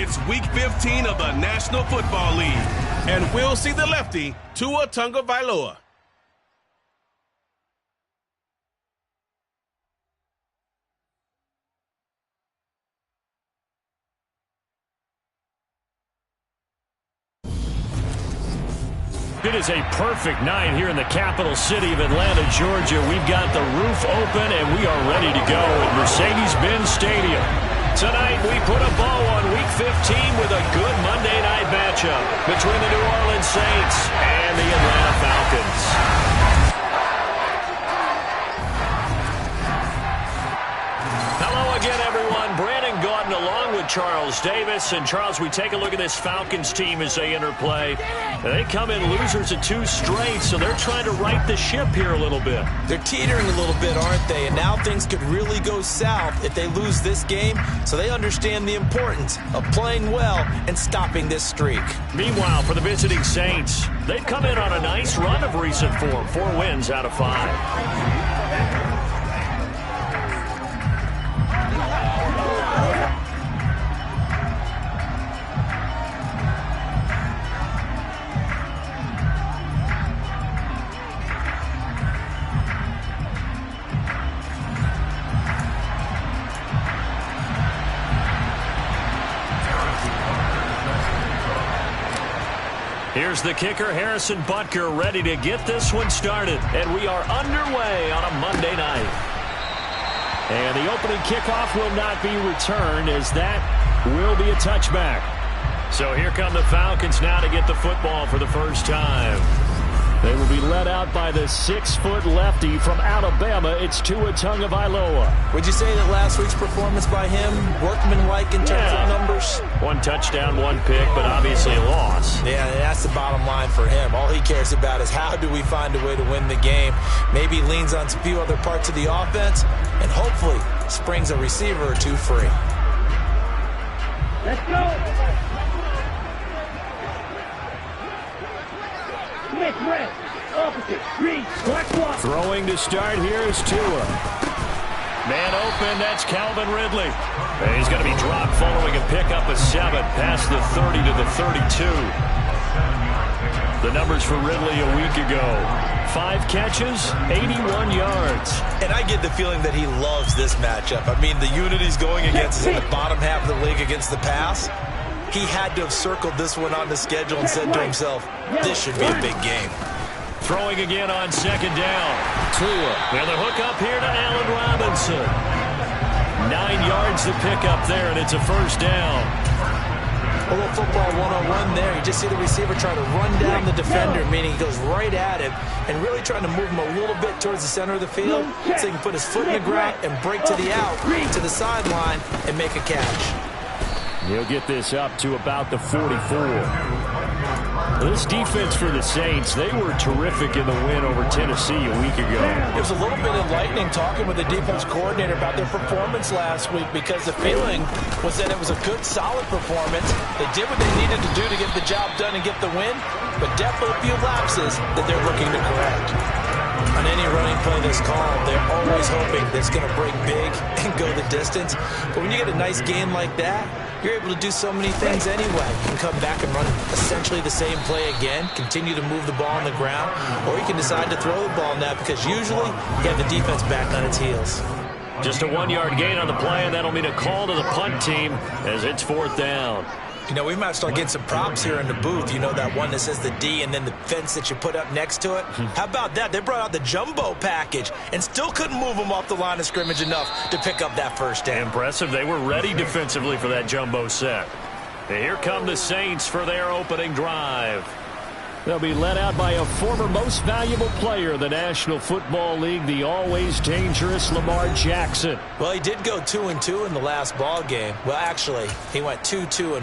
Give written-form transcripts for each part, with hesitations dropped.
It's Week 15 of the National Football League, and we'll see the lefty, Tua Tagovailoa. It is a perfect night here in the capital city of Atlanta, Georgia. We've got the roof open, and we are ready to go at Mercedes-Benz Stadium. Tonight, we put a bow on Week 15 with a good Monday night matchup between the New Orleans Saints and the Atlanta Falcons. Hello again, everyone. Brandon Gaudin along with Charles Davis. And, Charles, we take a look at this Falcons team as they enter play. They come in losers of 2 straight, so they're trying to right the ship here a little bit. They're teetering a little bit, aren't they? And now things could really go south if they lose this game, so they understand the importance of playing well and stopping this streak. Meanwhile, for the visiting Saints, they've come in on a nice run of recent form, 4 wins out of 5. Here's the kicker, Harrison Butker, ready to get this one started. And we are underway on a Monday night. And the opening kickoff will not be returned, as that will be a touchback. So here come the Falcons now to get the football for the first time. They will be led out by the 6-foot lefty from Alabama. It's Tua Tagovailoa. Would you say that last week's performance by him, workmanlike in terms of numbers? 1 touchdown, 1 pick, but obviously a loss. Yeah, that's the bottom line for him. All he cares about is how do we find a way to win the game. Maybe leans on a few other parts of the offense, and hopefully springs a receiver or 2 free. Let's go! Throwing to start here is Tua. Man open, that's Calvin Ridley. And he's going to be dropped following a pickup of 7 past the 30 to the 32. The numbers for Ridley a week ago. 5 catches, 81 yards. And I get the feeling that he loves this matchup. I mean, the unit he's going against is in the bottom half of the league against the pass. He had to have circled this one on the schedule and said to himself, this should be a big game. Throwing again on 2nd down. Tua. And the hook up here to Allen Robinson. 9 yards to pick up there, and it's a first down. A little football one-on-one there. You just see the receiver trying to run down the defender, meaning he goes right at him and really trying to move him a little bit towards the center of the field so he can put his foot in the ground and break to the out, to the sideline, and make a catch. He'll get this up to about the 44. This defense for the Saints, they were terrific in the win over Tennessee a week ago. It was a little bit enlightening talking with the defense coordinator about their performance last week, because the feeling was that it was a good, solid performance. They did what they needed to do to get the job done and get the win, but definitely a few lapses that they're looking to correct. On any running play that's called, they're always hoping that it's going to break big and go the distance. But when you get a nice game like that, you're able to do so many things anyway. You can come back and run essentially the same play again, continue to move the ball on the ground, or you can decide to throw the ball now, because usually you have the defense back on its heels. Just a 1-yard gain on the play, and that'll mean a call to the punt team as it's 4th down. You know, we might start getting some props here in the booth. You know, that one that says the D and then the fence that you put up next to it? How about that? They brought out the jumbo package and still couldn't move them off the line of scrimmage enough to pick up that first down. Impressive. They were ready defensively for that jumbo set. And here come the Saints for their opening drive. They'll be led out by a former most valuable player in the National Football League, the always dangerous Lamar Jackson. Well, he did go 2-2 in the last ball game. Well, actually, he went 2-2-1,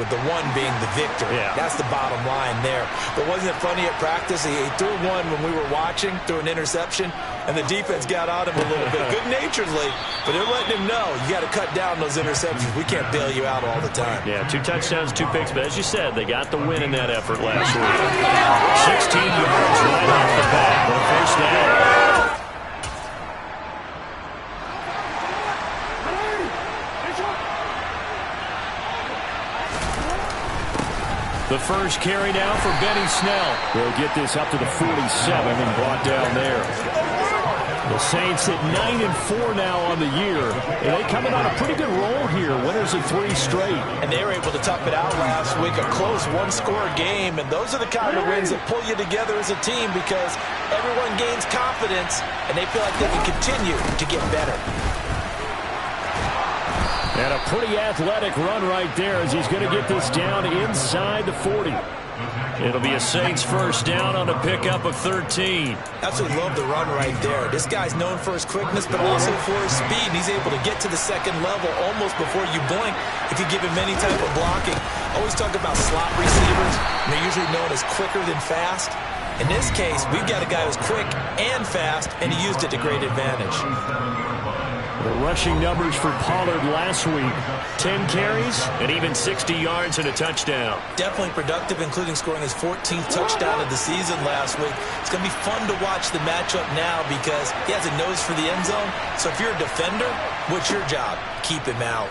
with the 1 being the victory. Yeah. That's the bottom line there. But wasn't it funny at practice? He threw one when we were watching, threw an interception, and the defense got on him a little bit, good-naturedly, but they're letting him know, you got to cut down those interceptions. We can't bail you out all the time. Yeah, 2 touchdowns, 2 picks, but as you said, they got the win in that effort last week. 16 yards right off the bat for the first down. The first carry now for Benny Snell. They'll get this up to the 47 and brought down there. The Saints at 9-4 now on the year. And they coming on a pretty good roll here. Winners of 3 straight. And they were able to tough it out last week. A close one-score game. And those are the kind of wins that pull you together as a team because everyone gains confidence and they feel like they can continue to get better. And a pretty athletic run right there as he's going to get this down inside the 40. It'll be a Saints first down on a pickup of 13. Absolutely love the run right there. This guy's known for his quickness, but also for his speed. He's able to get to the second level almost before you blink if you give him any type of blocking. Always talk about slot receivers. They're usually known as quicker than fast. In this case, we've got a guy who's quick and fast, and he used it to great advantage. The rushing numbers for Pollard last week, 10 carries and even 60 yards and a touchdown. Definitely productive, including scoring his 14th touchdown of the season last week. It's going to be fun to watch the matchup now because he has a nose for the end zone. So if you're a defender, what's your job? Keep him out.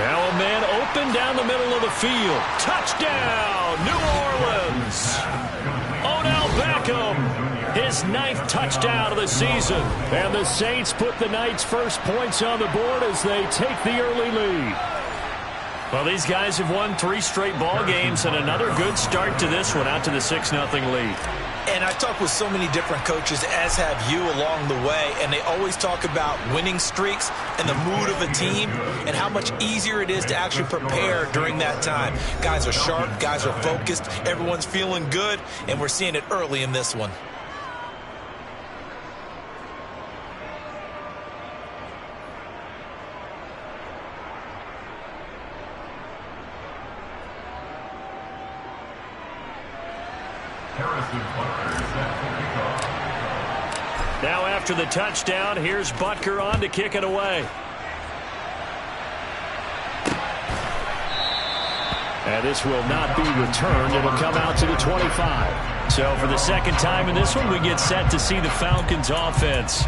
Now a man open down the middle of the field. Touchdown, New Orleans. Odell Beckham. His 9th touchdown of the season. And the Saints put the Knights' first points on the board as they take the early lead. Well, these guys have won 3 straight ball games and another good start to this one out to the 6-0 lead. And I've talked with so many different coaches, as have you along the way, and they always talk about winning streaks and the mood of a team and how much easier it is to actually prepare during that time. Guys are sharp, guys are focused, everyone's feeling good, and we're seeing it early in this one. Now after the touchdown, here's Butker on to kick it away. And this will not be returned. It'll come out to the 25. So for the second time in this one, we get set to see the Falcons offense.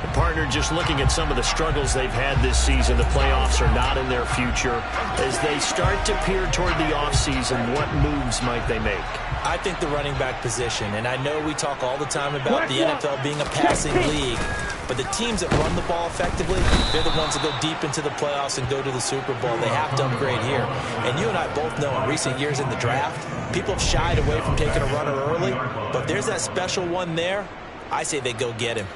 The partner just looking at some of the struggles they've had this season. The playoffs are not in their future. As they start to peer toward the offseason, what moves might they make? I think the running back position, and I know we talk all the time about the NFL being a passing league, but the teams that run the ball effectively, they're the ones that go deep into the playoffs and go to the Super Bowl. They have to upgrade here. And you and I both know in recent years in the draft, people have shied away from taking a runner early, but if there's that special one there, I say they go get him.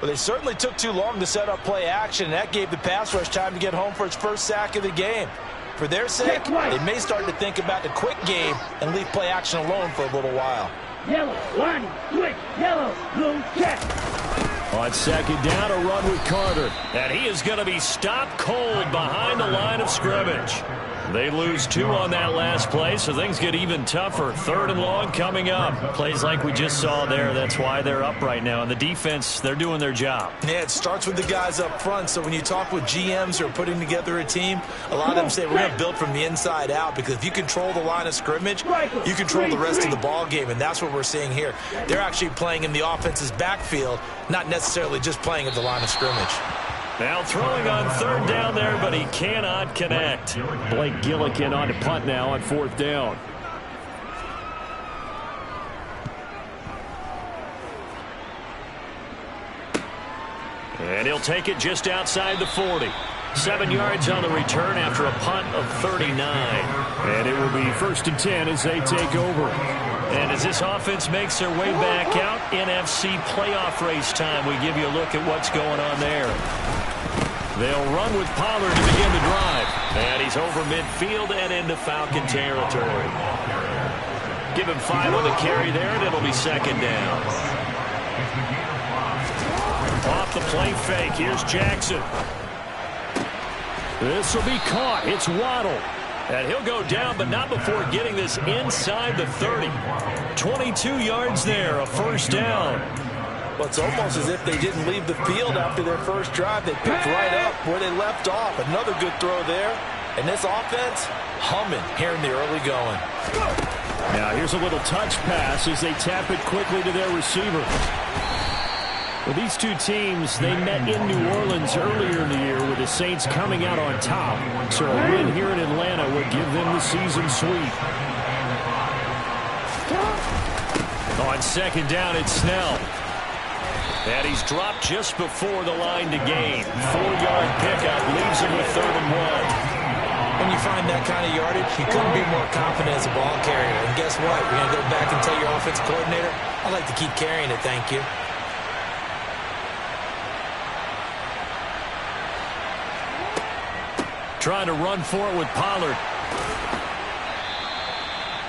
Well, they certainly took too long to set up play action, and that gave the pass rush time to get home for its first sack of the game. For their sake, they may start to think about the quick game and leave play action alone for a little while. Yellow, line, quick, yellow, blue, check. On second down, a run with Carter. And he is going to be stopped cold behind the line of scrimmage. They lose 2 on that last play, so things get even tougher. 3rd and long coming up. Plays like we just saw there. That's why they're up right now. And the defense, they're doing their job. Yeah, it starts with the guys up front. So when you talk with GMs who are putting together a team, a lot of them say we're going to build from the inside out because if you control the line of scrimmage, you control the rest of the ball game, and that's what we're seeing here. They're actually playing in the offense's backfield, not necessarily just playing at the line of scrimmage. Now throwing on 3rd down there, but he cannot connect. Blake Gillikin on to punt now on 4th down. And he'll take it just outside the 40. 7 yards on the return after a punt of 39. And it will be 1st and 10 as they take over. And as this offense makes their way back out, NFC playoff race time, we give you a look at what's going on there. They'll run with Pollard to begin the drive. And he's over midfield and into Falcon territory. Give him 5 on the carry there, and it'll be 2nd down. Off the play fake, here's Jackson. This will be caught. It's Waddle. And he'll go down, but not before getting this inside the 30. 22 yards there, a 1st down. Well, it's almost as if they didn't leave the field after their first drive. They picked right up where they left off. Another good throw there. And this offense, humming here in the early going. Now here's a little touch pass as they tap it quickly to their receiver. Well, these two teams, they met in New Orleans earlier in the year with the Saints coming out on top. So a win here in Atlanta would give them the season sweep. On second down, it's Snell. And he's dropped just before the line to gain. 4-yard pickup leaves him with 3rd and 1. When you find that kind of yardage, you couldn't be more confident as a ball carrier. And guess what? You're going to go back and tell your offensive coordinator, I'd like to keep carrying it, thank you. Trying to run for it with Pollard.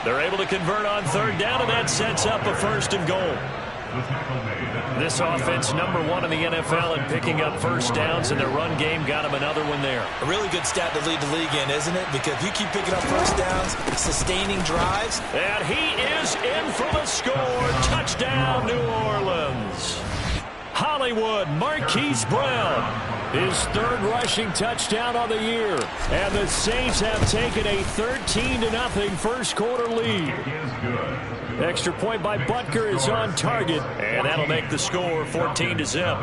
They're able to convert on 3rd down, and that sets up a 1st and goal. This offense, #1 in the NFL in picking up 1st downs, and their run game got them another one there. A really good stat to lead the league in, isn't it? Because you keep picking up 1st downs, sustaining drives. And he is in for the score. Touchdown, New Orleans. Hollywood, Marquise Brown. His 3rd rushing touchdown on the year. And the Saints have taken a 13-0 first quarter lead. Extra point by Butker is on target. And that'll make the score 14-0.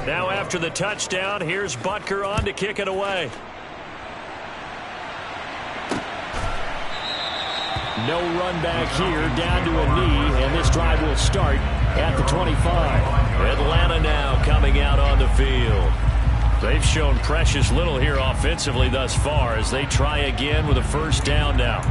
Now after the touchdown, here's Butker on to kick it away. No run back here, down to a knee, and this drive will start at the 25. Atlanta now coming out on the field. They've shown precious little here offensively thus far as they try again with a 1st down now.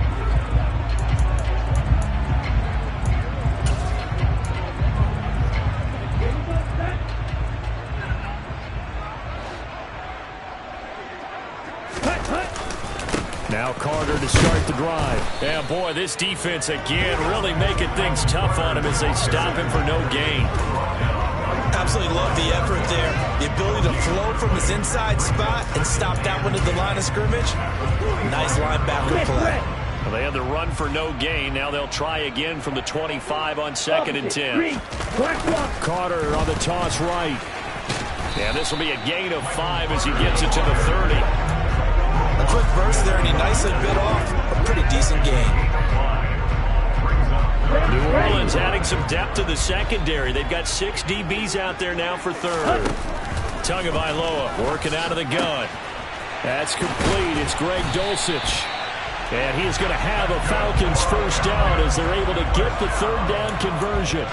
Now Carter to start the drive. And boy, this defense again really making things tough on him as they stop him for no gain. Absolutely love the effort there. The ability to flow from his inside spot and stop that one at the line of scrimmage. Nice linebacker play. Well, they had the run for no gain. Now they'll try again from the 25 on 2nd and 10. Carter on the toss right. And this will be a gain of 5 as he gets it to the 30. A quick burst there, and he nicely bit off a pretty decent gain. New Orleans adding some depth to the secondary. They've got 6 DBs out there now for 3rd. Tagovailoa working out of the gun. That's complete. It's Greg Dulcich. And he's going to have a Falcons 1st down as they're able to get the 3rd down conversion.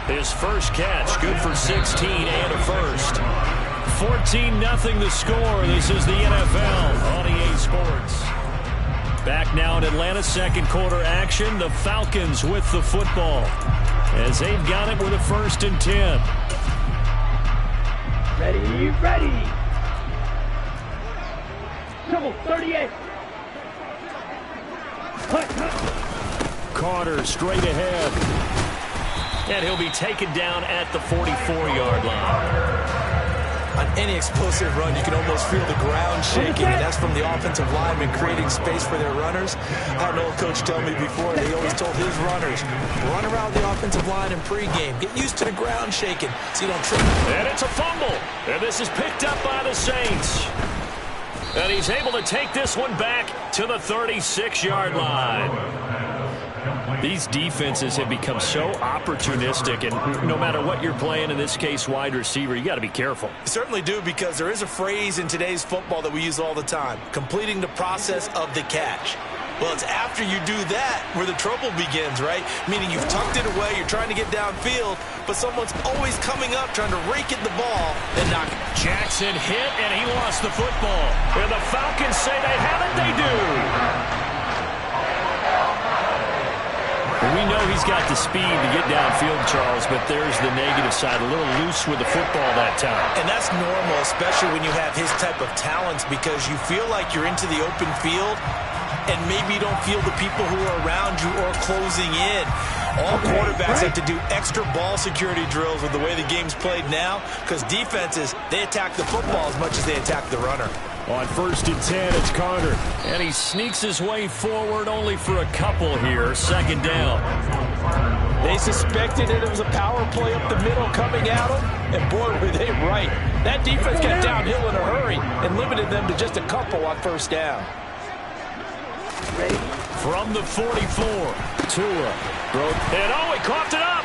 His first catch, good for 16 and a 1st. 14-0 the score. This is the NFL on EA Sports. Back now in Atlanta, 2nd quarter action. The Falcons with the football as they've got it with a 1st and 10. Ready, ready. Double 38. Carter straight ahead. And he'll be taken down at the 44-yard line. On any explosive run, you can almost feel the ground shaking, and that's from the offensive linemen creating space for their runners. I don't know what Coach told me before. They always told his runners, run around the offensive line in pregame. Get used to the ground shaking so you don't trip. And it's a fumble. And this is picked up by the Saints. And he's able to take this one back to the 36-yard line. These defenses have become so opportunistic, and no matter what you're playing, in this case wide receiver, you got to be careful. You certainly do, because there is a phrase in today's football that we use all the time, completing the process of the catch. Well, it's after you do that where the trouble begins, right? Meaning you've tucked it away, you're trying to get downfield, but someone's always coming up trying to rake at the ball and knock it. Jackson hit, and he lost the football. And the Falcons say they have it, they do. We know he's got the speed to get downfield, Charles, but there's the negative side. A little loose with the football that time. And that's normal, especially when you have his type of talents, because you feel like you're into the open field and maybe you don't feel the people who are around you or closing in. All quarterbacks have to do extra ball security drills with the way the game's played now, because defenses, they attack the football as much as they attack the runner. On 1st and 10, it's Carter. And he sneaks his way forward only for a couple here. 2nd down. They suspected it was a power play up the middle coming at them, and boy, were they right. That defense got downhill in a hurry and limited them to just a couple on 1st down. Ready? From the 44, Tua. And oh, he coughed it up.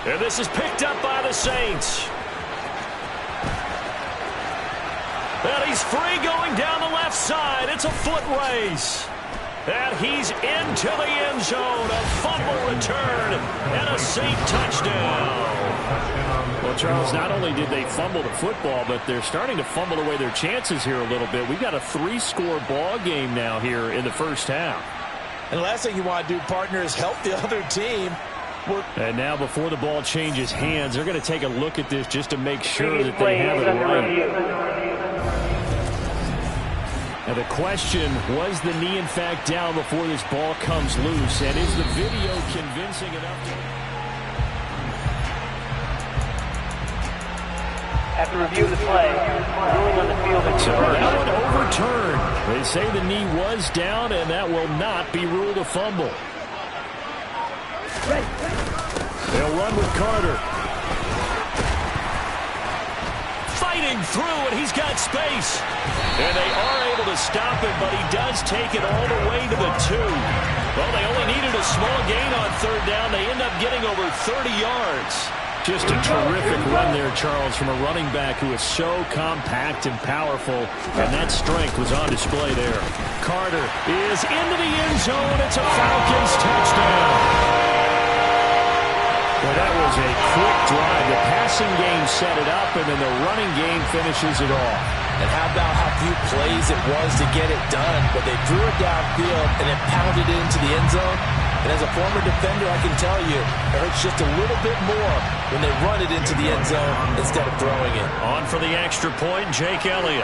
And this is picked up by the Saints. And he's free going down the left side. It's a foot race. And he's into the end zone. A fumble return and a Saint touchdown. Well, Charles, not only did they fumble the football, but they're starting to fumble away their chances here a little bit. We've got a 3-score ball game now here in the first half. And the last thing you want to do, partner, is help the other team. And now before the ball changes hands, they're going to take a look at this just to make sure that they have it right. Now the question, was the knee in fact down before this ball comes loose? And is the video convincing enough to... After review of the play, ruling on the field is so that one overturned. They say the knee was down, and that will not be ruled a fumble. They'll run with Carter. Fighting through, and he's got space. And they are able to stop it, but he does take it all the way to the 2. Well, they only needed a small gain on third down. They end up getting over 30 yards. Just a terrific run there, Charles, from a running back who is so compact and powerful, and that strength was on display there. Carter is into the end zone. It's a Falcons touchdown. Well, that was a quick drive. The passing game set it up, and then the running game finishes it off. And how about how few plays it was to get it done, but they threw it downfield and then pounded it into the end zone. And as a former defender, I can tell you, it hurts just a little bit more when they run it into the end zone instead of throwing it. On for the extra point, Jake Elliott.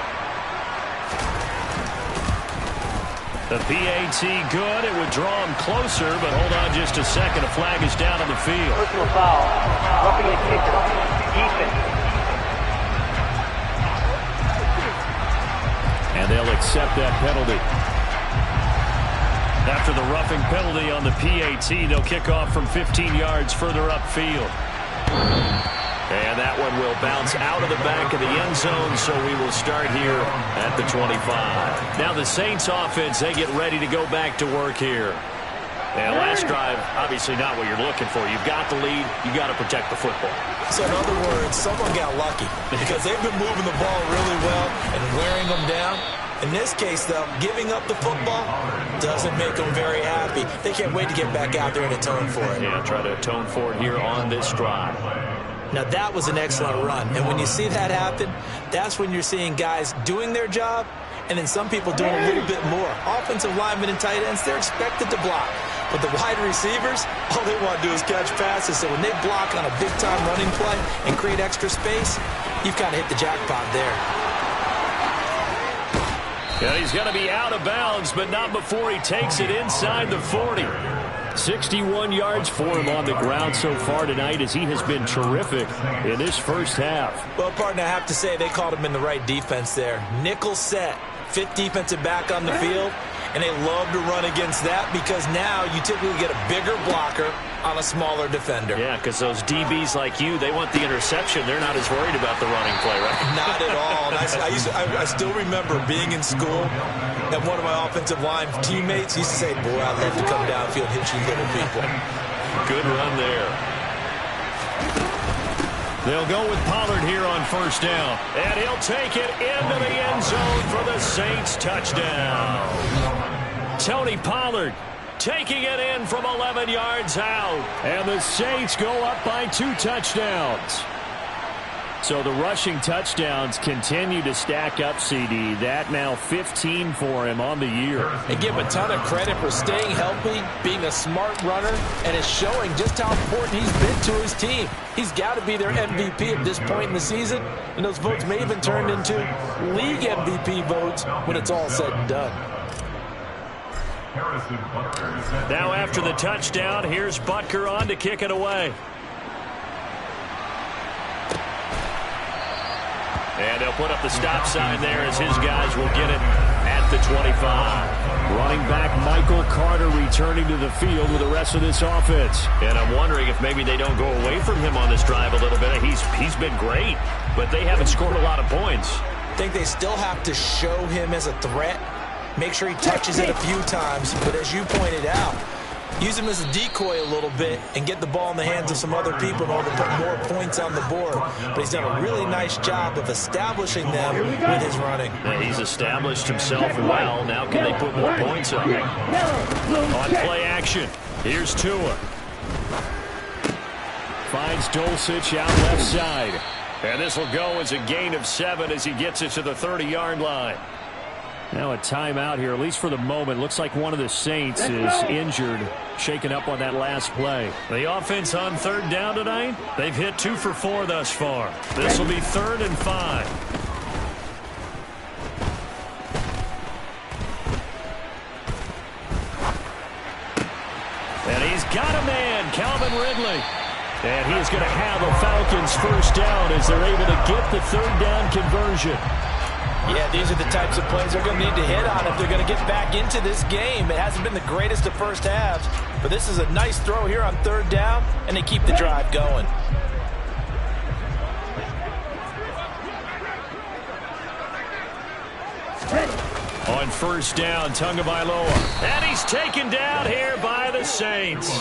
The PAT good. It would draw him closer, but hold on just a second. A flag is down on the field. personal foul. Roughing the kicker. Defense. And they'll accept that penalty. After the roughing penalty on the PAT, they'll kick off from 15 yards further upfield. And that one will bounce out of the back of the end zone, so we will start here at the 25. Now the Saints offense, they get ready to go back to work here. And last drive, obviously not what you're looking for. You've got the lead. You've got to protect the football. So in other words, someone got lucky because they've been moving the ball really well and wearing them down. In this case, though, giving up the football doesn't make them very happy. They can't wait to get back out there and atone for it. Yeah, try to atone for it here on this drive. Now, that was an excellent run. And when you see that happen, that's when you're seeing guys doing their job and then some people doing a little bit more. Offensive linemen and tight ends, they're expected to block. But the wide receivers, all they want to do is catch passes. So when they block on a big-time running play and create extra space, you've kind of hit the jackpot there. Yeah, he's going to be out of bounds, but not before he takes it inside the 40. 61 yards for him on the ground so far tonight as he has been terrific in this first half. Well, partner, I have to say they called him in the right defense there. Nickel set, fifth defensive back on the field, and they love to run against that because now you typically get a bigger blocker on a smaller defender. Yeah, because those DBs like you, they want the interception. They're not as worried about the running play, right? Not at all. And I still remember being in school, and one of my offensive line teammates used to say, boy, I'd love to come downfield and hit you little people. Good run there. They'll go with Pollard here on first down. And he'll take it into the end zone for the Saints touchdown. Tony Pollard taking it in from 11 yards out. And the Saints go up by 2 touchdowns. So the rushing touchdowns continue to stack up, CD. That now 15 for him on the year. And give him a ton of credit for staying healthy, being a smart runner, and it's showing just how important he's been to his team. He's got to be their MVP at this point in the season, and those votes may even turn into league MVP votes when it's all said and done. Now after the touchdown, here's Butker on to kick it away. And they'll put up the stop sign there as his guys will get it at the 25. Running back Michael Carter returning to the field with the rest of this offense. And I'm wondering if maybe they don't go away from him on this drive a little bit. He's been great, but they haven't scored a lot of points. I think they still have to show him as a threat Make sure he touches it a few times. But as you pointed out, use him as a decoy a little bit and get the ball in the hands of some other people in order to put more points on the board. But he's done a really nice job of establishing them with his running. Yeah, he's established himself well. Now can they put more points up? On play action, here's Tua. Finds Dulcich out left side. And this will go as a gain of 7 as he gets it to the 30-yard line. Now a timeout here, at least for the moment. Looks like one of the Saints is injured, shaken up on that last play. The offense on 3rd down tonight, they've hit 2 for 4 thus far. This will be 3rd and 5. And he's got a man, Calvin Ridley. And he is going to have a Falcons first down as they're able to get the 3rd down conversion. Yeah, these are the types of plays they're going to need to hit on if they're going to get back into this game. It hasn't been the greatest of first halves, but this is a nice throw here on 3rd down, and they keep the drive going. On 1st down, Tagovailoa. And he's taken down here by the Saints.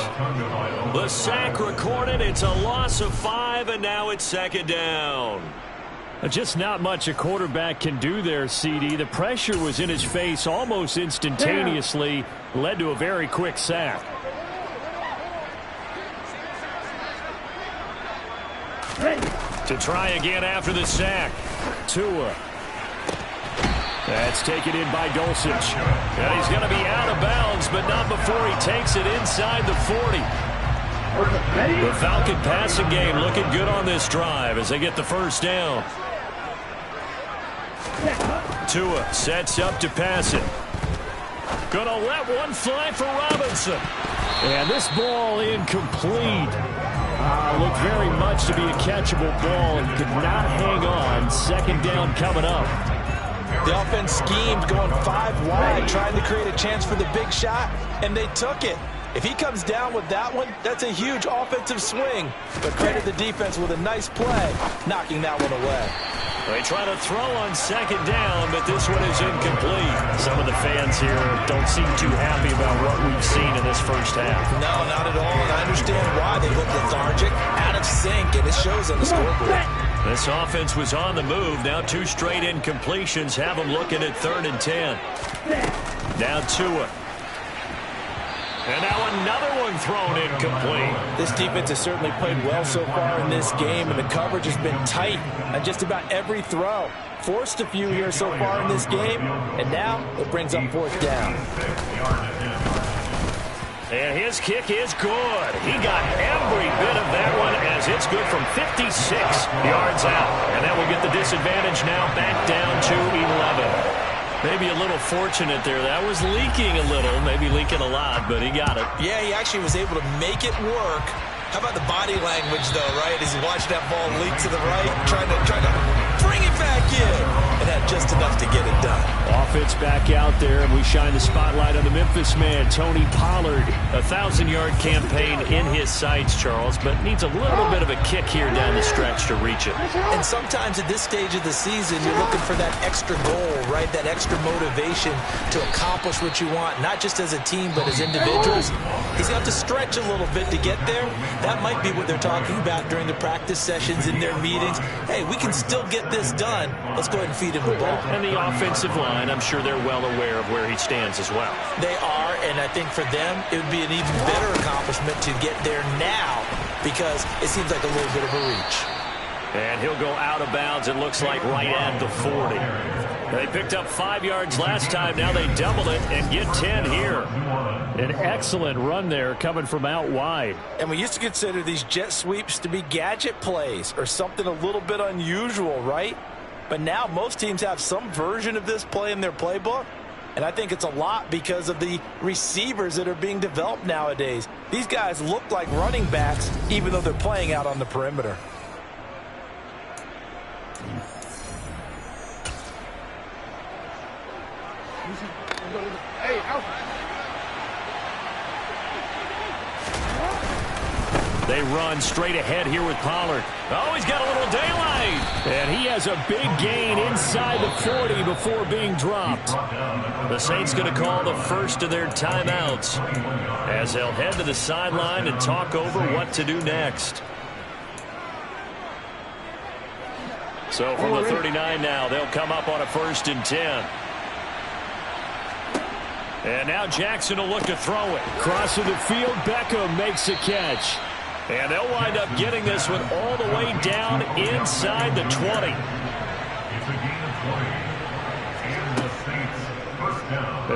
The sack recorded. It's a loss of 5, and now it's 2nd down. Just not much a quarterback can do there, CD. The pressure was in his face almost instantaneously, led to a very quick sack. To try again after the sack. Tua. That's taken in by Dulcich. And he's going to be out of bounds, but not before he takes it inside the 40. The Falcon passing game looking good on this drive as they get the first down. Tua sets up to pass it. Gonna let one fly for Robinson. And this ball incomplete. Looked very much to be a catchable ball and could not hang on. 2nd down coming up. The offense schemed going 5 wide, trying to create a chance for the big shot, and they took it. If he comes down with that one, that's a huge offensive swing. But credit the defense with a nice play, knocking that one away. They try to throw on 2nd down, but this one is incomplete. Some of the fans here don't seem too happy about what we've seen in this first half. No, not at all, and I understand why. They look lethargic, out of sync, and it shows on the scoreboard. This offense was on the move. Now 2 straight incompletions have them looking at 3rd and 10. Now Tua. And now another one thrown incomplete. This defense has certainly played well so far in this game, and the coverage has been tight on just about every throw. Forced a few here so far in this game, and now it brings up 4th down. And his kick is good. He got every bit of that one as it's good from 56 yards out. And that will get the disadvantage now back down to 11. Maybe a little fortunate there. That was leaking a little, maybe leaking a lot, but he got it. Yeah, he actually was able to make it work. How about the body language, though, right? As he watched that ball leak to the right, trying to bring it back in, and had just enough to get it done. Offense back out there, and we shine the spotlight on the Memphis man, Tony Pollard. A 1,000-yard campaign in his sights, Charles, but needs a little bit of a kick here down the stretch to reach it. And sometimes at this stage of the season, you're looking for that extra goal, right? That extra motivation to accomplish what you want, not just as a team, but as individuals. He's got to stretch a little bit to get there. That might be what they're talking about during the practice sessions in their meetings. Hey, we can still get this done. Let's go ahead and feed him the ball. And the offensive line, I'm sure they're well aware of where he stands as well. They are, and I think for them, it would be an even better accomplishment to get there now because it seems like a little bit of a reach. And he'll go out of bounds, it looks like, right at the 40. They picked up 5 yards last time. Now they double it and get 10 here. An excellent run there coming from out wide. And we used to consider these jet sweeps to be gadget plays or something a little bit unusual, right? But now most teams have some version of this play in their playbook. And I think it's a lot because of the receivers that are being developed nowadays. These guys look like running backs even though they're playing out on the perimeter. They run straight ahead here with Pollard. Oh, he's got a little daylight. And he has a big gain inside the 40 before being dropped. The Saints going to call the first of their timeouts as they'll head to the sideline and talk over what to do next. So from the 39 now, they'll come up on a 1st and 10. And now Jackson will look to throw it. Crossing the field, Beckham makes a catch. And they'll wind up getting this one all the way down inside the 20.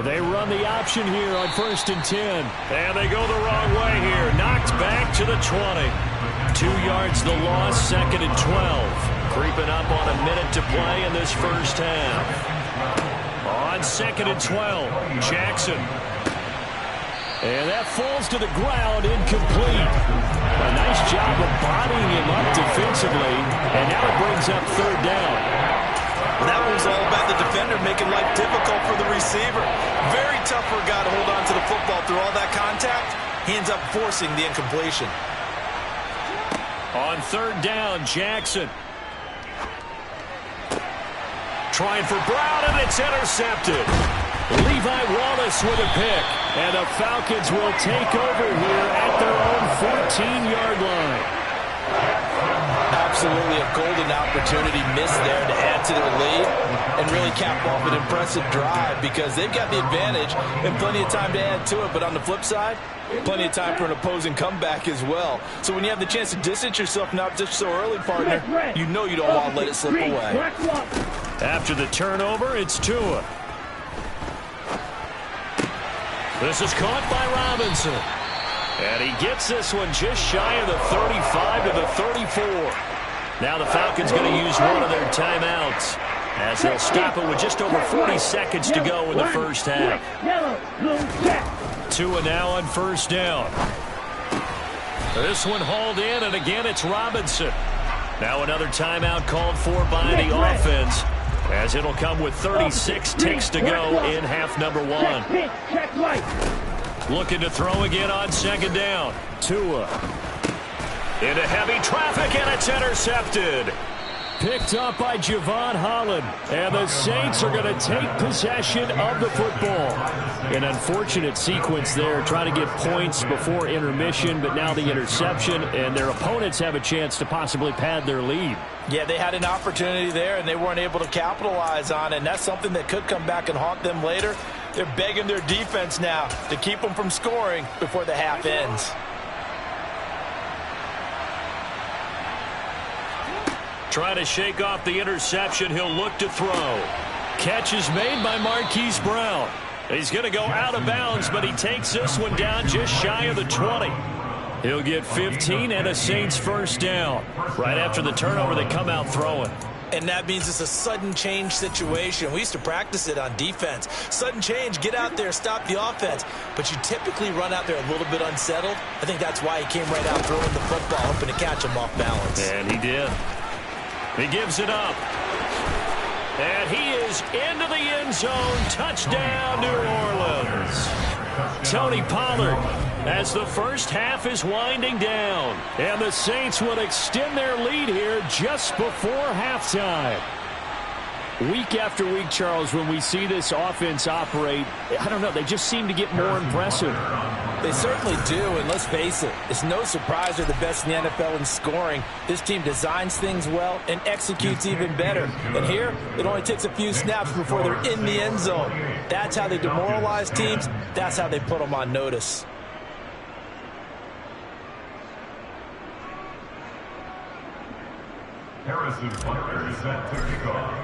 They run the option here on 1st and 10. And they go the wrong way here. Knocked back to the 20. 2 yards the loss, 2nd and 12. Creeping up on a minute to play in this first half. On 2nd and 12, Jackson. And that falls to the ground, incomplete. A nice job of bodying him up defensively, and now it brings up 3rd down. That one was all about the defender making life difficult for the receiver. Very tough for a guy to hold on to the football through all that contact. He ends up forcing the incompletion. On 3rd down, Jackson. Trying for Brown, and it's intercepted. Levi Wallace with a pick. And the Falcons will take over here at their own 14-yard line. Absolutely a golden opportunity missed there to add to their lead and really cap off an impressive drive because they've got the advantage and plenty of time to add to it. But on the flip side, plenty of time for an opposing comeback as well. So when you have the chance to distance yourself not just so early, partner, you know you don't want to let it slip away. After the turnover, it's Tua. This is caught by Robinson. And he gets this one just shy of the 35 to the 34. Now the Falcons going to use one of their timeouts as they'll stop it with just over 40 seconds to go in the first half. Tua now on 1st down. This one hauled in, and again it's Robinson. Now another timeout called for by the offense, as it'll come with 36 ticks to go in half number 1. Looking to throw again on 2nd down. Tua. Into heavy traffic, and it's intercepted. Picked up by Javon Holland. And the Saints are going to take possession of the football. An unfortunate sequence there, trying to get points before intermission, but now the interception, and their opponents have a chance to possibly pad their lead. Yeah, they had an opportunity there, and they weren't able to capitalize on it, and that's something that could come back and haunt them later. They're begging their defense now to keep them from scoring before the half ends. Trying to shake off the interception. He'll look to throw. Catch is made by Marquise Brown. He's going to go out of bounds, but he takes this one down just shy of the 20. He'll get 15 and a Saints 1st down. Right after the turnover, they come out throwing. And that means it's a sudden change situation. We used to practice it on defense. Sudden change, get out there, stop the offense. But you typically run out there a little bit unsettled. I think that's why he came right out throwing the football, hoping to catch him off balance. And he did. He gives it up. And he is into the end zone. Touchdown, New Orleans. Tony Pollard, as the first half is winding down. And the Saints will extend their lead here just before halftime. Week after week, Charles, when we see this offense operate, I don't know, they just seem to get more impressive. They certainly do, and let's face it, it's no surprise they're the best in the NFL in scoring. This team designs things well and executes even better. And here, it only takes a few snaps before they're in the end zone. That's how they demoralize teams. That's how they put them on notice. Harrison Butker is set to kick off.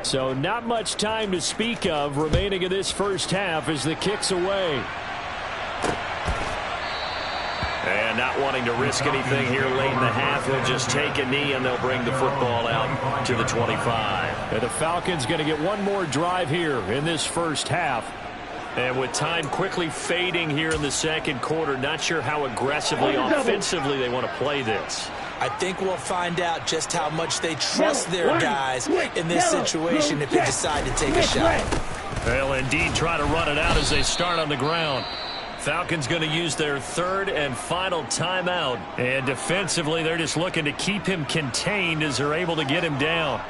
So not much time to speak of remaining in this first half as the kick's away. And not wanting to risk anything here late in the half, he'll just take a knee and they'll bring the football out to the 25. And the Falcons going to get one more drive here in this first half. And with time quickly fading here in the second quarter, not sure how aggressively, offensively they want to play this. I think we'll find out just how much they trust their guys in this situation if they decide to take a shot. They'll indeed try to run it out as they start on the ground. Falcons going to use their third and final timeout. And defensively, they're just looking to keep him contained as they're able to get him down.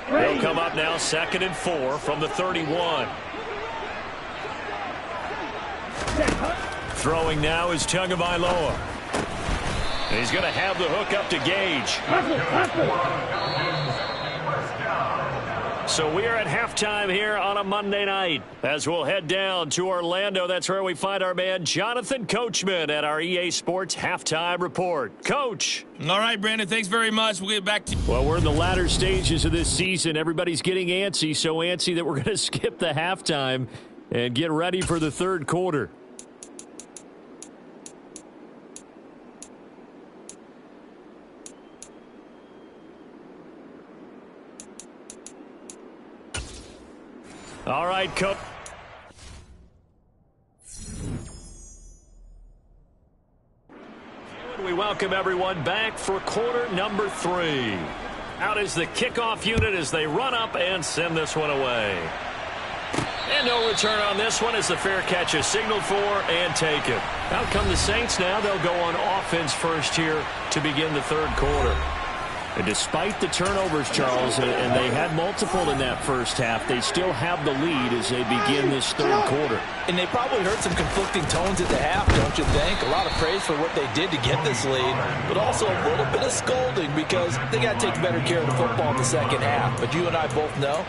They'll come up now 2nd and 4 from the 31. Throwing now is Tagovailoa. He's going to have the hook up to Gage. So we are at halftime here on a Monday night. As we'll head down to Orlando, that's where we find our man Jonathan Coachman at our EA Sports Halftime Report. Coach. All right, Brandon, thanks very much. We'll get back to you. Well, we're in the latter stages of this season. Everybody's getting antsy, so antsy that we're going to skip the halftime and get ready for the third quarter. All right, Coach. We welcome everyone back for quarter number 3. Out is the kickoff unit as they run up and send this one away. And no return on this one as the fair catch is signaled for and taken. Out come the Saints now. They'll go on offense first here to begin the third quarter. And despite the turnovers, Charles, and they had multiple in that first half, they still have the lead as they begin this third quarter. And they probably heard some conflicting tones at the half, don't you think? A lot of praise for what they did to get this lead, but also a little bit of scolding because they got to take better care of the football in the second half. But you and I both know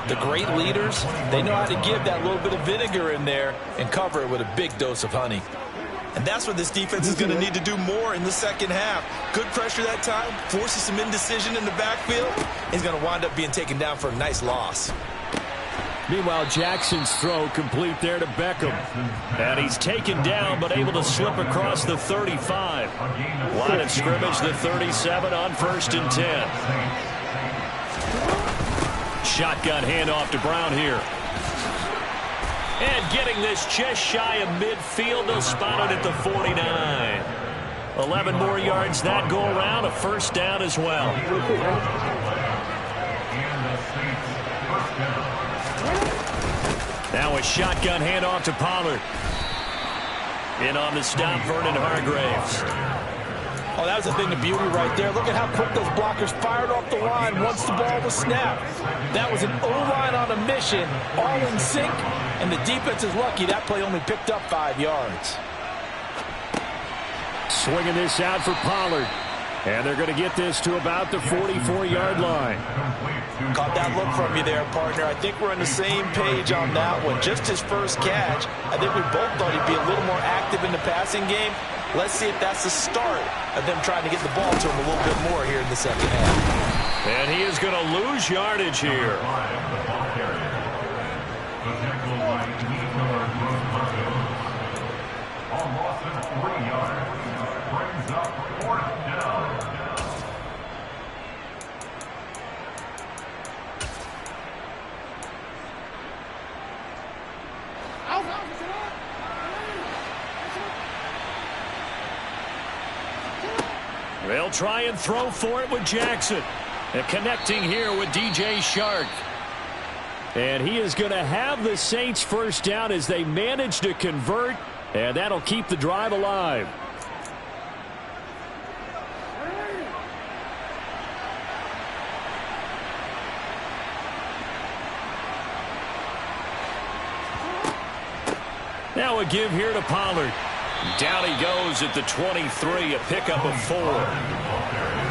the great leaders, they know how to give that little bit of vinegar in there and cover it with a big dose of honey. And that's what this defense is going to need to do more in the second half. Good pressure that time, forces some indecision in the backfield. He's going to wind up being taken down for a nice loss. Meanwhile, Jackson's throw complete there to Beckham. And he's taken down but able to slip across the 35. Line of scrimmage, the 37 on 1st and 10. Shotgun handoff to Brown here. And getting this just shy of midfield, they'll spot it at the 49. 11 more yards that go around, a first down as well. Now a shotgun handoff to Pollard. In on the stop, Vernon Hargreaves. Oh, that was a thing of beauty right there. Look at how quick those blockers fired off the line once the ball was snapped. That was an O-line on a mission, all in sync, and the defense is lucky that play only picked up 5 yards. Swinging this out for Pollard. And they're going to get this to about the 44-yard line. Caught that look from you there, partner. I think we're on the same page on that one. Just his first catch, I think we both thought he'd be a little more active in the passing game. Let's see if that's the start of them trying to get the ball to him a little bit more here in the second half. And he is going to lose yardage here. They'll try and throw for it with Jackson. And connecting here with DJ Shark. And he is going to have the Saints first down as they manage to convert. And that'll keep the drive alive. Now a give here to Pollard. Down he goes at the 23, a pickup of 4.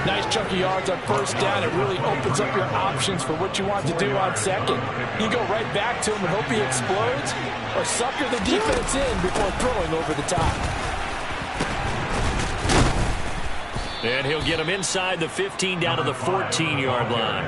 Nice chunk of yards on first down. It really opens up your options for what you want to do on second. You go right back to him and hope he explodes, or sucker the defense in before throwing over the top. And he'll get him inside the 15 down to the 14-yard line.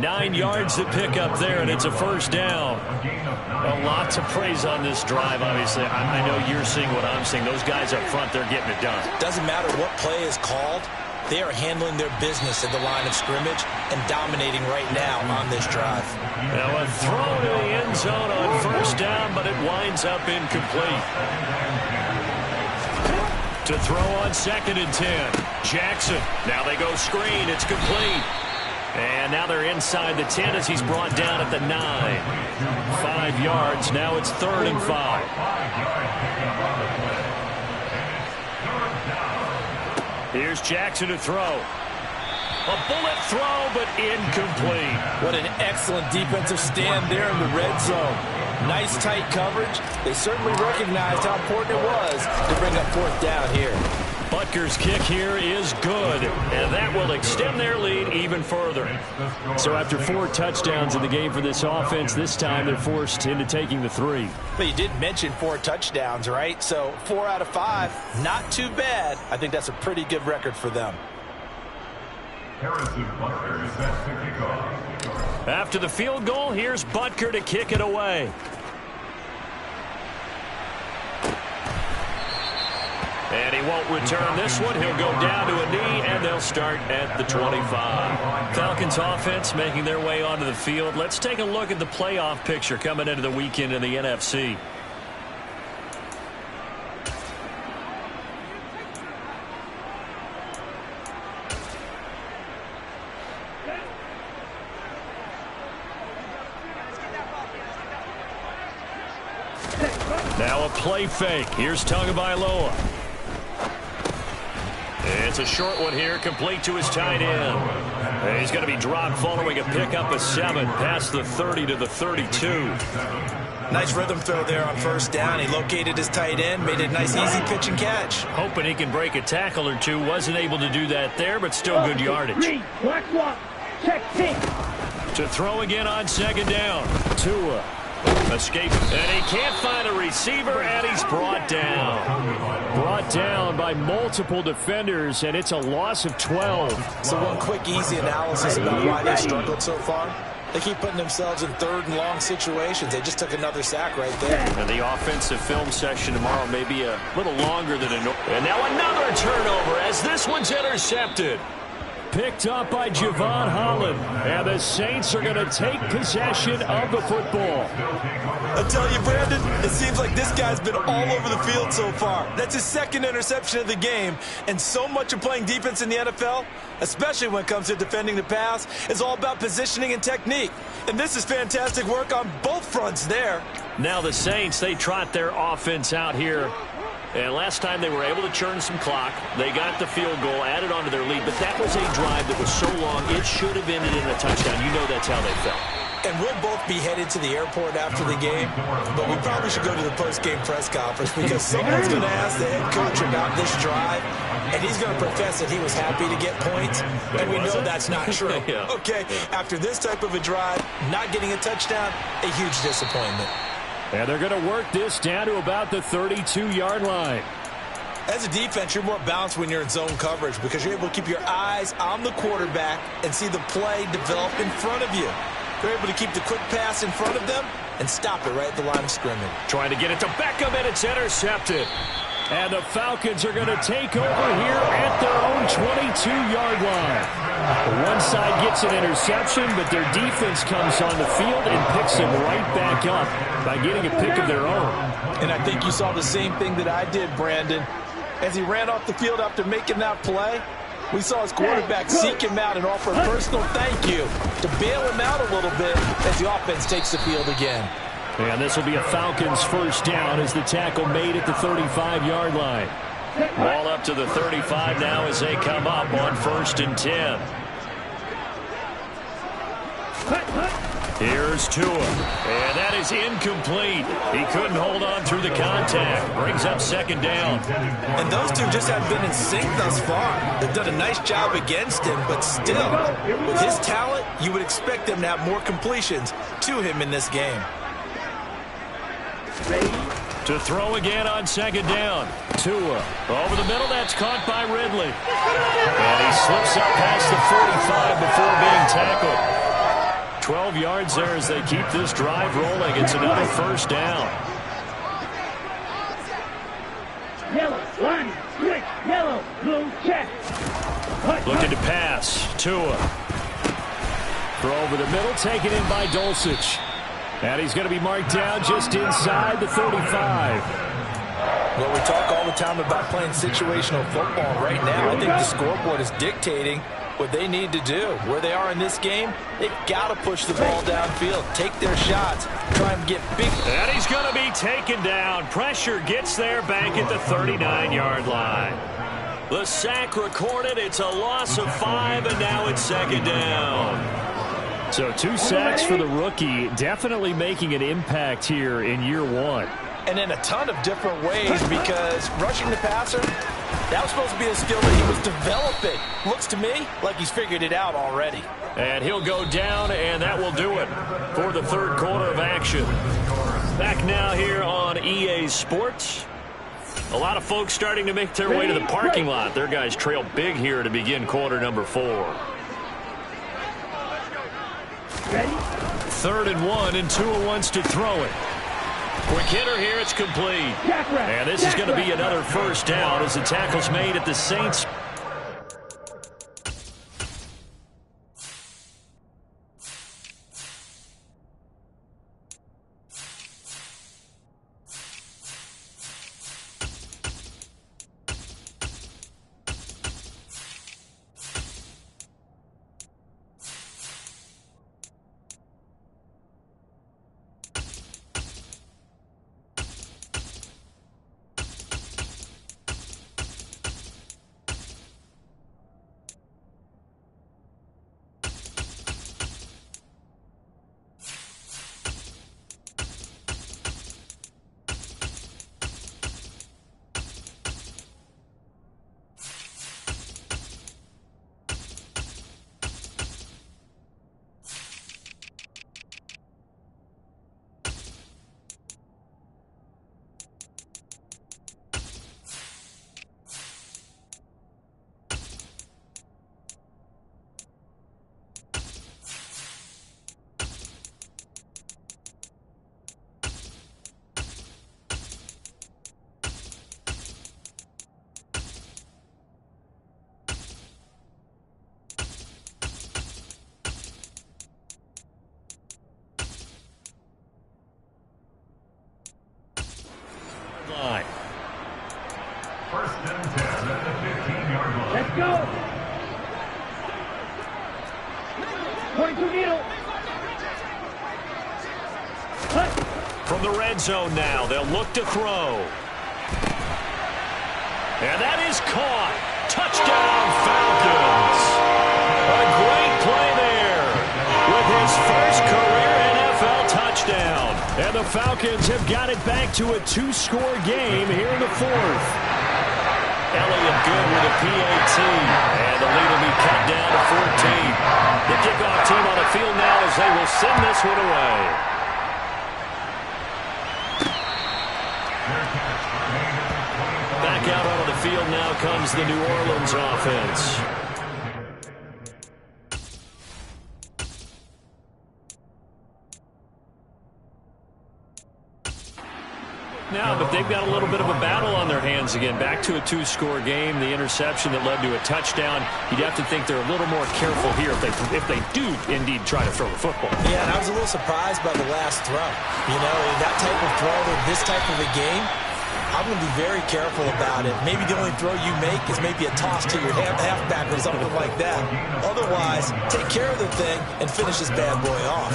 9 yards to pick up there, and it's a first down. A lot to praise on this drive, obviously. I know you're seeing what I'm seeing. Those guys up front, they're getting it done. Doesn't matter what play is called. They are handling their business at the line of scrimmage and dominating right now on this drive. Now a throw to the end zone on first down, but it winds up incomplete. To throw on 2nd and 10. Jackson. Now they go screen. It's complete. And now they're inside the 10 as he's brought down at the 9. 5 yards. Now it's 3rd and 5. Here's Jackson to throw. A bullet throw, but incomplete. What an excellent defensive stand there in the red zone. Nice tight coverage. They certainly recognized how important it was to bring up 4th down here. Butker's kick here is good, and that will extend their lead even further. So after 4 touchdowns in the game for this offense, this time they're forced into taking the 3. But you did mention 4 touchdowns, right? So 4 out of 5, not too bad. I think that's a pretty good record for them. Harrison Butker is set to kick off. After the field goal, here's Butker to kick it away. And he won't return this one. He'll go down to a knee, and they'll start at the 25. Falcons offense making their way onto the field. Let's take a look at the playoff picture coming into the weekend in the NFC. Now a play fake. Here's Tagovailoa. It's a short one here, complete to his tight end. And he's going to be dropped following a pickup of 7 past the 30 to the 32. Nice rhythm throw there on 1st down. He located his tight end, made a nice easy pitch and catch. Hoping he can break a tackle or two. Wasn't able to do that there, but still good yardage. To throw again on 2nd down. Tua. Escape, and he can't find a receiver, and he's brought down. Brought down by multiple defenders, and it's a loss of 12. So one quick, easy analysis about why they struggled so far. They keep putting themselves in 3rd and long situations. They just took another sack right there. And the offensive film session tomorrow may be a little longer than a normal. And now another turnover as this one's intercepted. Picked up by Javon Holland. And the Saints are going to take possession of the football. I tell you, Brandon, it seems like this guy's been all over the field so far. That's his 2nd interception of the game. And so much of playing defense in the NFL, especially when it comes to defending the pass, is all about positioning and technique. And this is fantastic work on both fronts there. Now the Saints, they trot their offense out here. And last time they were able to churn some clock. They got the field goal, added on to their lead. But that was a drive that was so long, it should have ended in a touchdown. You know that's how they felt. And we'll both be headed to the airport after the game. But we probably should go to the post-game press conference because someone's going to ask the head coach about this drive. And he's going to profess that he was happy to get points. And we know that's not true. Yeah. Okay, after this type of a drive, not getting a touchdown, a huge disappointment. And they're going to work this down to about the 32-yard line. As a defense, you're more balanced when you're in zone coverage because you're able to keep your eyes on the quarterback and see the play develop in front of you. They're able to keep the quick pass in front of them and stop it right at the line of scrimmage. Trying to get it to Beckham, and it's intercepted. And the Falcons are going to take over here at their own 22-yard line. One side gets an interception, but their defense comes on the field and picks them right back up by getting a pick of their own. And I think you saw the same thing that I did, Brandon. As he ran off the field after making that play, we saw his quarterback seek him out and offer a personal thank you to bail him out a little bit as the offense takes the field again. And this will be a Falcons 1st down as the tackle made at the 35-yard line. Ball up to the 35 now as they come up on 1st and 10. Here's Tua, and that is incomplete. He couldn't hold on through the contact. Brings up 2nd down. And those two just haven't been in sync thus far. They've done a nice job against him, but still, with his talent, you would expect them to have more completions to him in this game. To throw again on 2nd down. Tua over the middle. That's caught by Ridley. And he slips up past the 45 before being tackled. 12 yards there as they keep this drive rolling. It's another 1st down. Yellow, line, switch, yellow, blue, check. Looking to pass. Tua. Throw over the middle, taken in by Dulcich. And he's going to be marked down just inside the 35. Well, we talk all the time about playing situational football. Right now, I think the scoreboard is dictating what they need to do. Where they are in this game, they've got to push the ball downfield, take their shots, try and get big. And he's going to be taken down. Pressure gets there back at the 39-yard line. The sack recorded. It's a loss of 5, and now it's second down. So 2 sacks for the rookie, definitely making an impact here in year 1. And in a ton of different ways, because rushing the passer, that was supposed to be a skill that he was developing. Looks to me like he's figured it out already. And he'll go down, and that will do it for the third quarter of action. Back now here on EA Sports. A lot of folks starting to make their way to the parking lot. Their guys trail big here to begin quarter number 4. Ready? 3rd and 1, and Tua wants to throw it. Quick hitter here, it's complete. And this is going to be another first down as the tackle's made at the Saints. First and 10 at the 15-yard line. Let's go. 22 needle. Hut. From the red zone now, they'll look to throw. And that is caught. Touchdown, Falcons. A great play there with his first career NFL touchdown. And the Falcons have got it back to a 2-score game here in the 4th. Elliott good with a PAT. And the lead will be cut down to 14. The kickoff team on the field now as they will send this one away. Back out onto the field now comes the New Orleans offense. Now, but they've got a little bit of a battle on their hands again. Back to a 2-score game. The interception that led to a touchdown. You'd have to think they're a little more careful here if they do indeed try to throw the football. Yeah, and I was a little surprised by the last throw. You know, that type of throw to this type of a game, I'm going to be very careful about it. Maybe the only throw you make is maybe a toss to your halfback or something like that. Otherwise, take care of the thing and finish this bad boy off.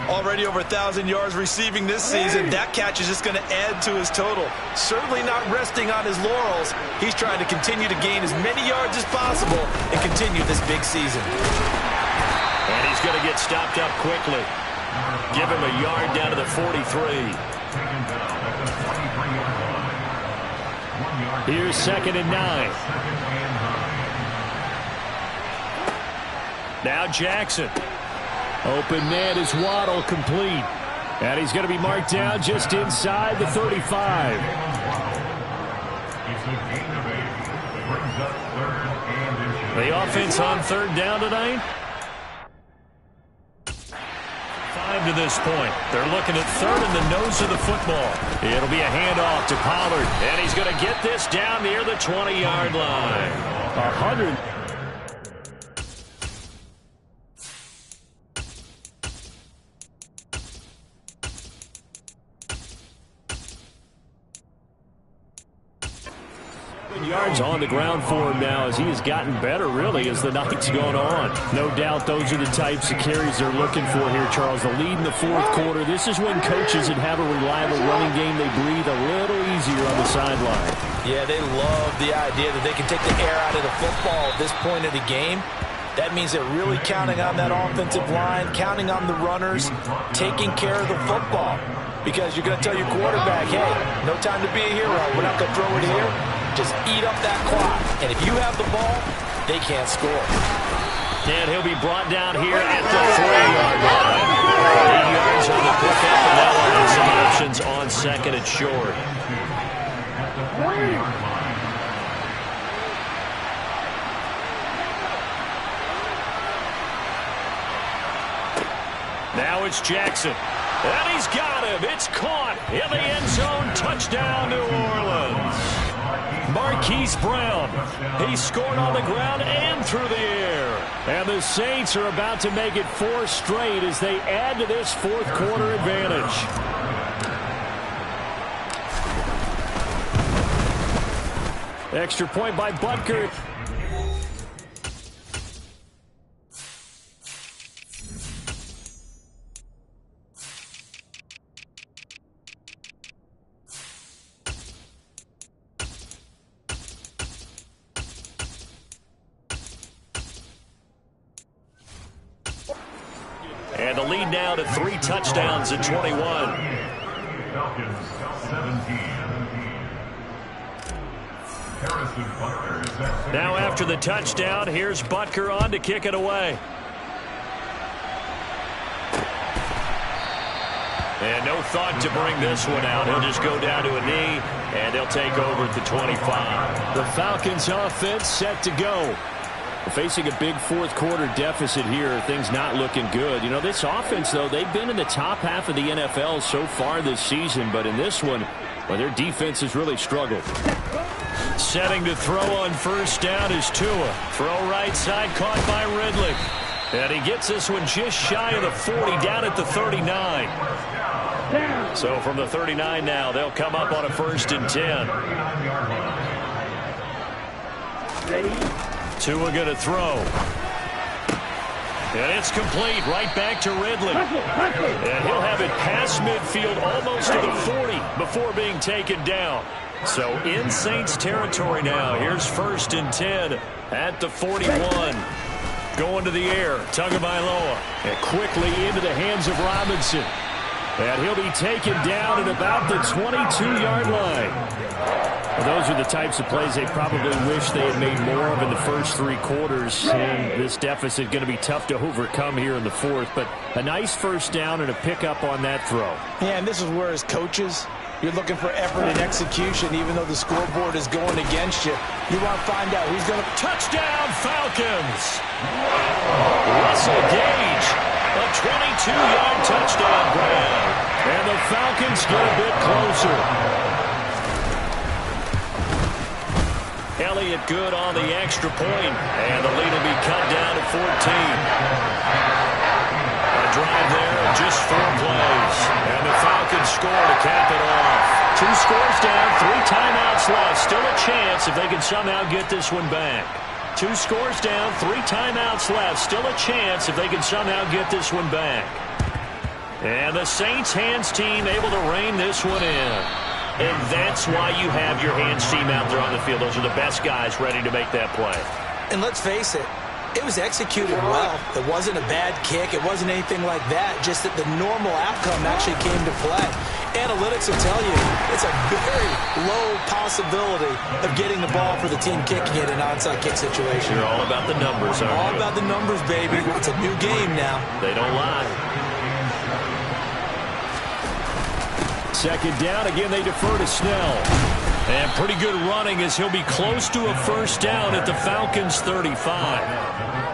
Already over 1,000 yards receiving this season. That catch is just going to add to his total. Certainly not resting on his laurels. He's trying to continue to gain as many yards as possible and continue this big season. And he's going to get stopped up quickly. Give him a yard down to the 43. Here's 2nd and 9. Now Jackson. Open man is Waddle, complete. And he's going to be marked down just inside the 35. The offense on 3rd down tonight. 5 to this point. They're looking at 3rd in the nose of the football. It'll be a handoff to Pollard. And he's going to get this down near the 20-yard line. 100. yards on the ground for him now as he has gotten better, really, as the night's gone on. No doubt those are the types of carries they're looking for here, Charles. The lead in the fourth quarter. This is when coaches that have a reliable running game, they breathe a little easier on the sideline. Yeah, they love the idea that they can take the air out of the football at this point of the game. That means they're really counting on that offensive line, counting on the runners, taking care of the football. Because you're going to tell your quarterback, hey, no time to be a hero. We're not going to throw it here. Just eat up that clock. And if you have the ball, they can't score. And he'll be brought down here at the 3-yard line. 8 yards on the pickup, and that one has some options on second and short. Now it's Jackson. And he's got him. It's caught in the end zone. Touchdown, New Orleans. Marquise Brown. He scored on the ground and through the air. And the Saints are about to make it 4 straight as they add to this fourth quarter advantage. Extra point by Butker. And the lead now to 3 touchdowns at 21. Falcons 17. Now after the touchdown, here's Butker on to kick it away. And no thought to bring this one out. He'll just go down to a knee, and they'll take over at the 25. The Falcons offense set to go. Facing a big fourth quarter deficit here, things not looking good. You know, this offense, though, they've been in the top half of the NFL so far this season, but in this one, well, their defense has really struggled. Setting to throw on first down is Tua. Throw right side, caught by Ridley. And he gets this one just shy of the 40, down at the 39. So from the 39 now, they'll come up on a 1st and 10. Tua going to throw. And it's complete right back to Ridley. And he'll have it past midfield almost to the 40 before being taken down. So in Saints territory now. Here's 1st and 10 at the 41. Going to the air. Tagovailoa. And quickly into the hands of Robinson. And he'll be taken down at about the 22-yard line. Well, those are the types of plays they probably wish they had made more of in the first 3 quarters. And this deficit going to be tough to overcome here in the fourth. But a nice first down and a pickup on that throw. Yeah, and this is where as coaches, you're looking for effort and execution, even though the scoreboard is going against you. You want to find out who's going to... Touchdown, Falcons! Russell Gage, a 22-yard touchdown grab. And the Falcons get a bit closer. Elliott good on the extra point, and the lead will be cut down to 14. A drive there, just 4 plays, and the Falcons score to cap it off. 2 scores down, 3 timeouts left. Still a chance if they can somehow get this one back. 2 scores down, 3 timeouts left. Still a chance if they can somehow get this one back. And the Saints hands team able to rein this one in. And that's why you have your hands team out there on the field. Those are the best guys ready to make that play. And let's face it, it was executed well. It wasn't a bad kick. It wasn't anything like that. Just that the normal outcome actually came to play. Analytics will tell you it's a very low possibility of getting the ball for the team kicking it in an onside kick situation. You're all about the numbers, aren't you? All about the numbers, baby. It's a new game now. They don't lie. Second down, again they defer to Snell. And pretty good running as he'll be close to a first down at the Falcons 35.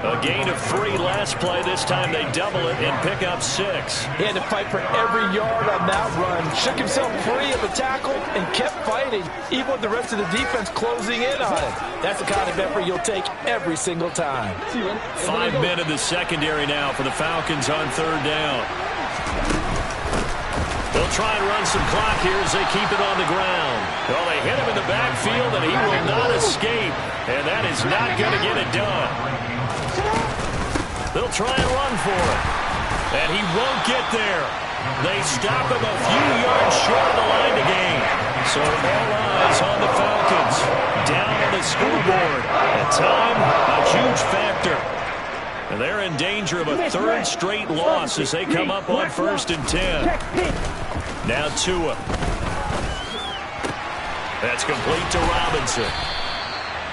A gain of 3 last play. This time they double it and pick up 6. He had to fight for every yard on that run. Shook himself free of the tackle and kept fighting, even with the rest of the defense closing in on it. That's the kind of effort you'll take every single time. 5 men in the secondary now for the Falcons on 3rd down. They'll try and run some clock here as they keep it on the ground. Well, they hit him in the backfield, and he will not escape. And that is not going to get it done. They'll try and run for it. And he won't get there. They stop him a few yards short of the line to gain. So all eyes on the Falcons. Down on the scoreboard. At time, a huge factor. And they're in danger of a third straight loss as they come up on 1st and 10. Now Tua. That's complete to Robinson.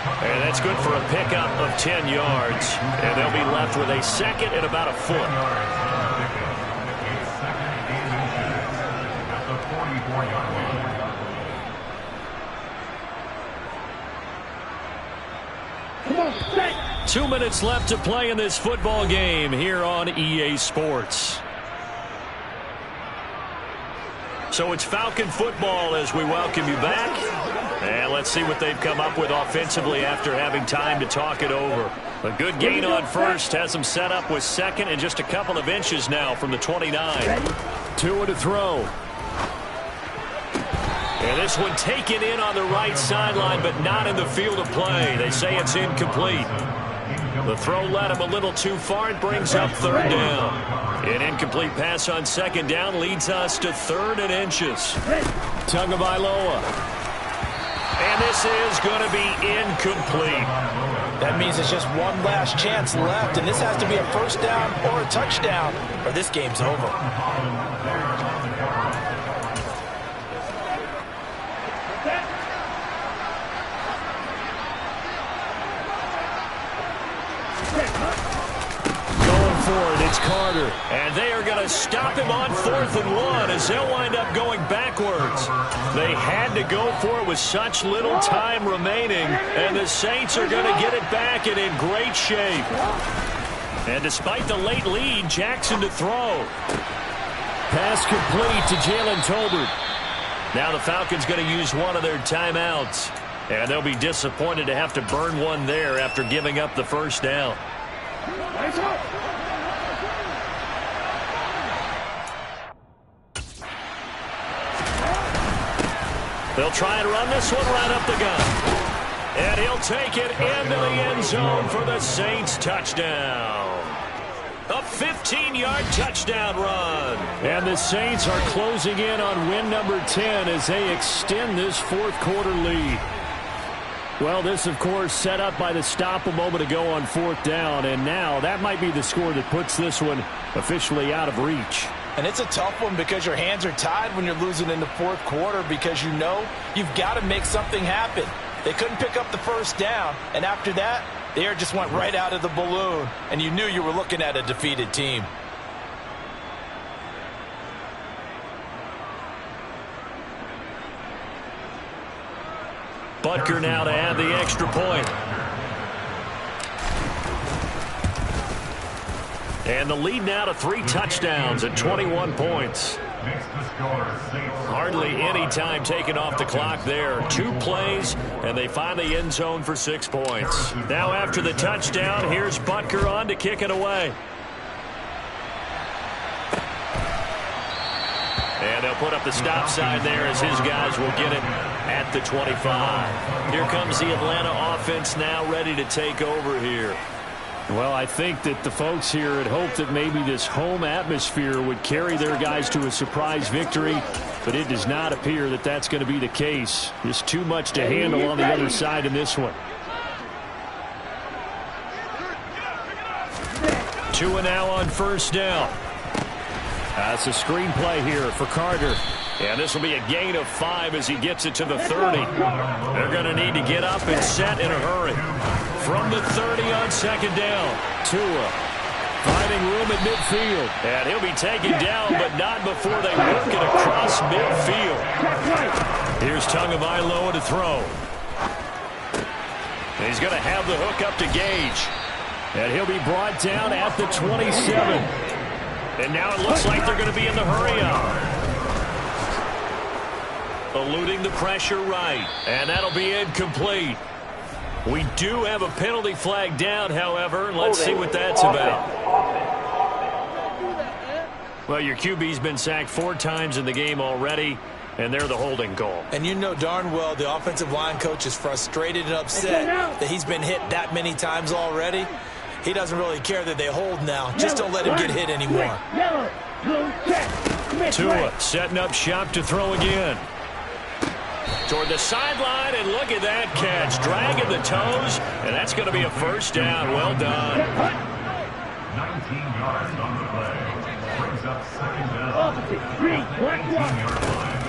And that's good for a pickup of 10 yards. And they'll be left with a second and about a foot. Come on, set. 2 minutes left to play in this football game here on EA Sports. So it's Falcon football as we welcome you back. And let's see what they've come up with offensively after having time to talk it over. A good gain on first has them set up with second and just a couple of inches now from the 29. Tua to throw. And this one taken in on the right sideline, but not in the field of play. They say it's incomplete. The throw led him a little too far. It brings up 3rd down. An incomplete pass on 2nd down leads us to 3rd and inches. Tagovailoa. And this is going to be incomplete. That means it's just one last chance left, and this has to be a 1st down or a touchdown, or this game's over. It's Carter, and they are going to stop him on 4th and 1 as they'll wind up going backwards. They had to go for it with such little time remaining, and the Saints are going to get it back and in great shape. And despite the late lead, Jackson to throw. Pass complete to Jalen Tolbert. Now the Falcons going to use one of their timeouts, and they'll be disappointed to have to burn one there after giving up the 1st down. They'll try and run this one right up the gut. And he'll take it into the end zone for the Saints touchdown. A 15-yard touchdown run. And the Saints are closing in on win number 10 as they extend this 4th quarter lead. Well, this, of course, set up by the stop a moment ago on 4th down. And now that might be the score that puts this one officially out of reach. And it's a tough one because your hands are tied when you're losing in the 4th quarter because you know you've got to make something happen. They couldn't pick up the 1st down, and after that, the air just went right out of the balloon, and you knew you were looking at a defeated team. Butker now to add the extra point. And the lead now to 3 touchdowns at 21 points. Hardly any time taken off the clock there. 2 plays, and they find the end zone for 6 points. Now after the touchdown, here's Butker on to kick it away. And they'll put up the stop sign there as his guys will get it at the 25. Here comes the Atlanta offense now ready to take over here. Well, I think that the folks here had hoped that maybe this home atmosphere would carry their guys to a surprise victory, but it does not appear that that's going to be the case. Just too much to handle on the other side in this one. Tua now on 1st down. That's a screen play here for Carter. And this will be a gain of 5 as he gets it to the 30. They're going to need to get up and set in a hurry. From the 30 on 2nd down, Tua finding room at midfield. And he'll be taken down, but not before they work it across midfield. Here's Tagovailoa to throw. And he's going to have the hook up to Gage. And he'll be brought down at the 27. And now it looks like they're going to be in the hurry-up. Eluding the pressure right. And that'll be incomplete. We do have a penalty flag down, however. Let's see what that's about. Well, your QB's been sacked 4 times in the game already. And they're the holding call. And you know darn well the offensive line coach is frustrated and upset that he's been hit that many times already. He doesn't really care that they hold now. Just don't let him get hit anymore. Tua setting up shop to throw again. Toward the sideline, and look at that catch. Dragging the toes, and that's going to be a first down. Well done. 19 yards on the play. Brings up second down.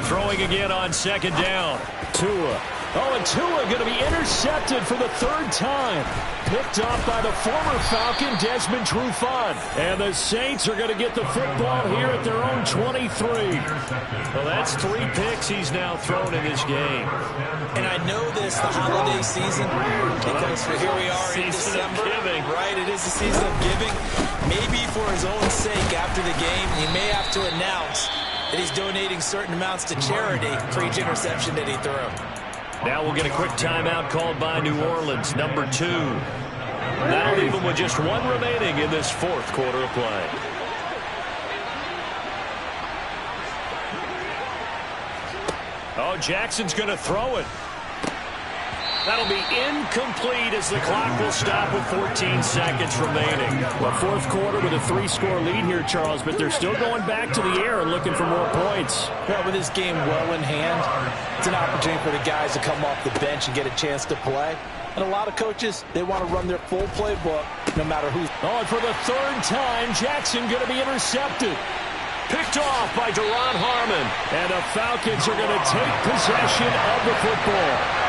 Throwing again on second down. Tua. Oh, and Tua going to be intercepted for the third time. Picked off by the former Falcon, Desmond Trufant. And the Saints are going to get the football here at their own 23. Well, that's 3 picks he's now thrown in this game. And I know this, the holiday season, because here we are in December. Right, it is the season of giving. Maybe for his own sake after the game, he may have to announce that he's donating certain amounts to charity for each interception that he threw. Now we'll get a quick timeout called by New Orleans, number 2. That'll leave them with just 1 remaining in this 4th quarter of play. Oh, Jackson's going to throw it. That'll be incomplete as the clock will stop with 14 seconds remaining. Well, 4th quarter with a 3-score lead here, Charles, but they're still going back to the air and looking for more points. Well, with this game well in hand, it's an opportunity for the guys to come off the bench and get a chance to play. And a lot of coaches, they want to run their full playbook no matter who's. Oh, and for the 3rd time, Jackson going to be intercepted. Picked off by Duron Harmon. And the Falcons are going to take possession of the football.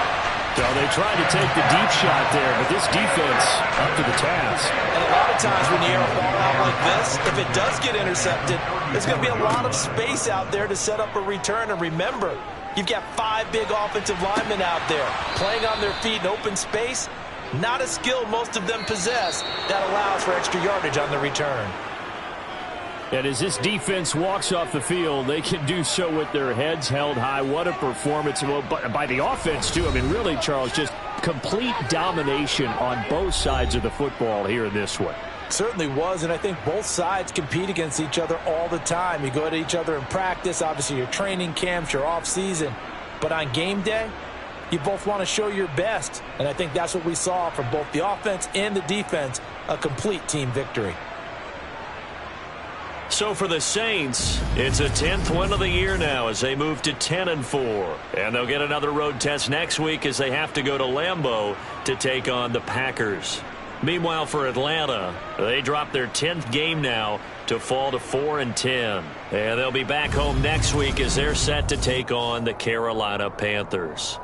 So they tried to take the deep shot there, but this defense up to the task. And a lot of times when you air a ball out like this, if it does get intercepted, there's going to be a lot of space out there to set up a return. And remember, you've got 5 big offensive linemen out there playing on their feet in open space. Not a skill most of them possess that allows for extra yardage on the return. And as this defense walks off the field, they can do so with their heads held high. What a performance by the offense, too. I mean, really, Charles, just complete domination on both sides of the football here in this one. Certainly was, and I think both sides compete against each other all the time. You go at each other in practice, obviously your training camps, your off-season. But on game day, you both want to show your best. And I think that's what we saw from both the offense and the defense, a complete team victory. So for the Saints, it's a 10th win of the year now as they move to 10-4. And they'll get another road test next week as they have to go to Lambeau to take on the Packers. Meanwhile, for Atlanta, they drop their 10th game now to fall to 4-10. And they'll be back home next week as they're set to take on the Carolina Panthers.